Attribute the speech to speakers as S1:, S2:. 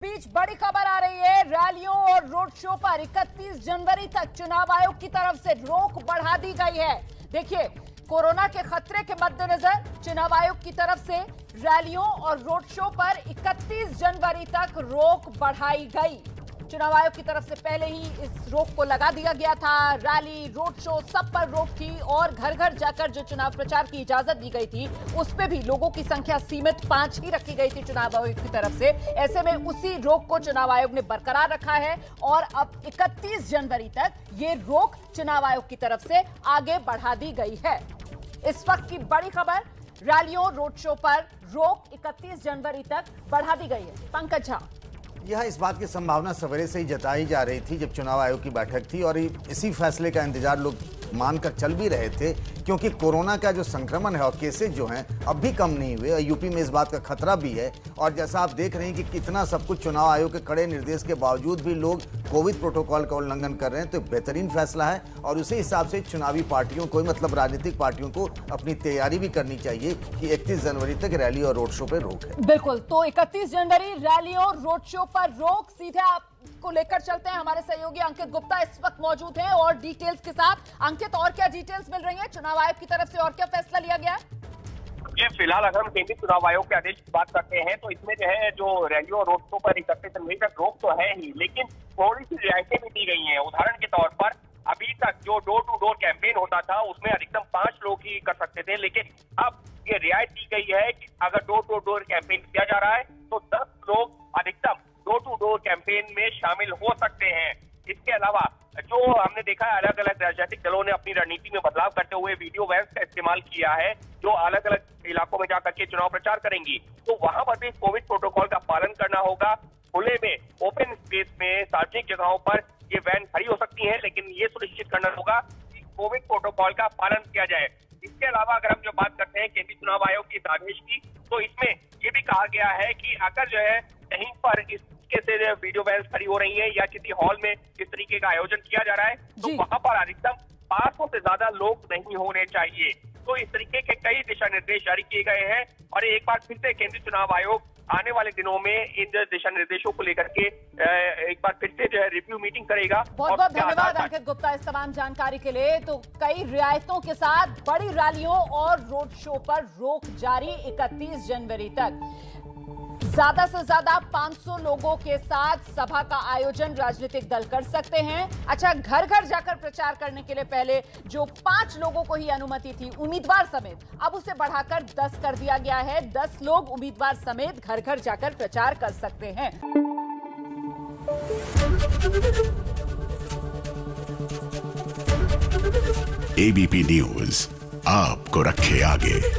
S1: बीच बड़ी खबर आ रही है। रैलियों और रोड शो पर 31 जनवरी तक चुनाव आयोग की तरफ से रोक बढ़ा दी गई है। देखिए, कोरोना के खतरे के मद्देनजर चुनाव आयोग की तरफ से रैलियों और रोड शो पर 31 जनवरी तक रोक बढ़ाई गई। चुनाव आयोग की तरफ से पहले ही इस रोक को लगा दिया गया था। रैली, रोड शो सब पर रोक थी और घर घर जाकर जो चुनाव प्रचार की इजाजत दी गई थी उस पे भी लोगों की संख्या सीमित 5 ही रखी गई थी चुनाव आयोग की तरफ से। ऐसे में उसी रोक को चुनाव आयोग ने बरकरार रखा है और अब 31 जनवरी तक ये रोक चुनाव आयोग की तरफ से आगे बढ़ा दी गई है। इस वक्त की बड़ी खबर, रैलियों, रोड शो पर रोक 31 जनवरी तक बढ़ा दी गई है। पंकज झा,
S2: यह इस बात की संभावना सवेरे से ही जताई जा रही थी जब चुनाव आयोग की बैठक थी और इसी फैसले का इंतजार लोग मानकर चल भी रहे थे, क्योंकि कोरोना का जो संक्रमण है और केसेस जो हैं अब भी कम नहीं हुए और यूपी में इस बात का खतरा भी है। और जैसा आप देख रहे हैं कि कितना सब कुछ चुनाव आयोग के कड़े निर्देश के बावजूद भी लोग कोविड प्रोटोकॉल का उल्लंघन कर रहे हैं, तो बेहतरीन फैसला है और उसी हिसाब से चुनावी पार्टियों को, मतलब राजनीतिक पार्टियों को अपनी तैयारी भी करनी चाहिए कि 31 जनवरी तक रैली और रोड शो पर रोक है।
S1: बिल्कुल, तो 31 जनवरी रैलियों, रोड शो पर रोक। सीधे आपको लेकर चलते हैं, हमारे सहयोगी अंकित गुप्ता इस वक्त मौजूद हैं और डिटेल्स के साथ। अंकित, और क्या डिटेल्स मिल रही है चुनाव आयोग की तरफ से, और क्या फैसला लिया गया है?
S3: ये फिलहाल अगर हम केंद्रीय चुनाव आयोग के आदेश की बात करते हैं तो इसमें जो है जो रैलियों और रोड शो पर 31 जनवरी तक रोक तो है ही, लेकिन थोड़ी सी रियायतें भी दी गई हैं। उदाहरण के तौर पर अभी तक जो डोर टू डोर कैंपेन होता था उसमें अधिकतम 5 लोग ही कर सकते थे, लेकिन अब ये रियायत दी गई है कि अगर डोर टू डोर कैंपेन किया जा रहा है तो 10 लोग अधिकतम डोर टू डोर कैंपेन में शामिल हो सकते हैं। इसके अलावा जो हमने देखा है, अलग अलग राजनीतिक दलों ने अपनी रणनीति में बदलाव करते हुए वीडियो वैन्स का इस्तेमाल किया है, जो अलग अलग इलाकों में जाकर के चुनाव प्रचार करेंगी। तो वहां पर भी कोविड प्रोटोकॉल का पालन करना होगा। खुले में, ओपन स्पेस में, सार्वजनिक जगहों पर ये वैन खड़ी हो सकती है, लेकिन ये सुनिश्चित करना होगा कि कोविड प्रोटोकॉल का पालन किया जाए। इसके अलावा अगर हम जो बात करते हैं केंद्रीय चुनाव आयोग के इस आदेश की, तो इसमें ये भी कहा गया है कि अगर जो है कहीं पर इस तरीके से वीडियो वैन्स खड़ी हो रही है या किसी हॉल में इस तरीके का आयोजन किया जा रहा है तो वहां पर अधिकतम 500 से ज्यादा लोग नहीं होने चाहिए। तो इस तरीके के कई दिशा निर्देश जारी किए गए हैं और एक बार फिर से केंद्रीय चुनाव आयोग आने वाले दिनों में इन दिशा निर्देशों को लेकर के एक बार फिर से जो है रिव्यू मीटिंग करेगा।
S1: बहुत बहुत धन्यवाद अंकित गुप्ता इस तमाम जानकारी के लिए। तो कई रियायतों के साथ बड़ी रैलियों और रोड शो पर रोक जारी 31 जनवरी तक। ज्यादा से ज्यादा 500 लोगों के साथ सभा का आयोजन राजनीतिक दल कर सकते हैं। अच्छा, घर घर जाकर प्रचार करने के लिए पहले जो 5 लोगों को ही अनुमति थी उम्मीदवार समेत, अब उसे बढ़ाकर 10 कर दिया गया है। 10 लोग उम्मीदवार समेत घर घर जाकर प्रचार कर सकते हैं।
S4: एबीपी न्यूज आपको रखे आगे।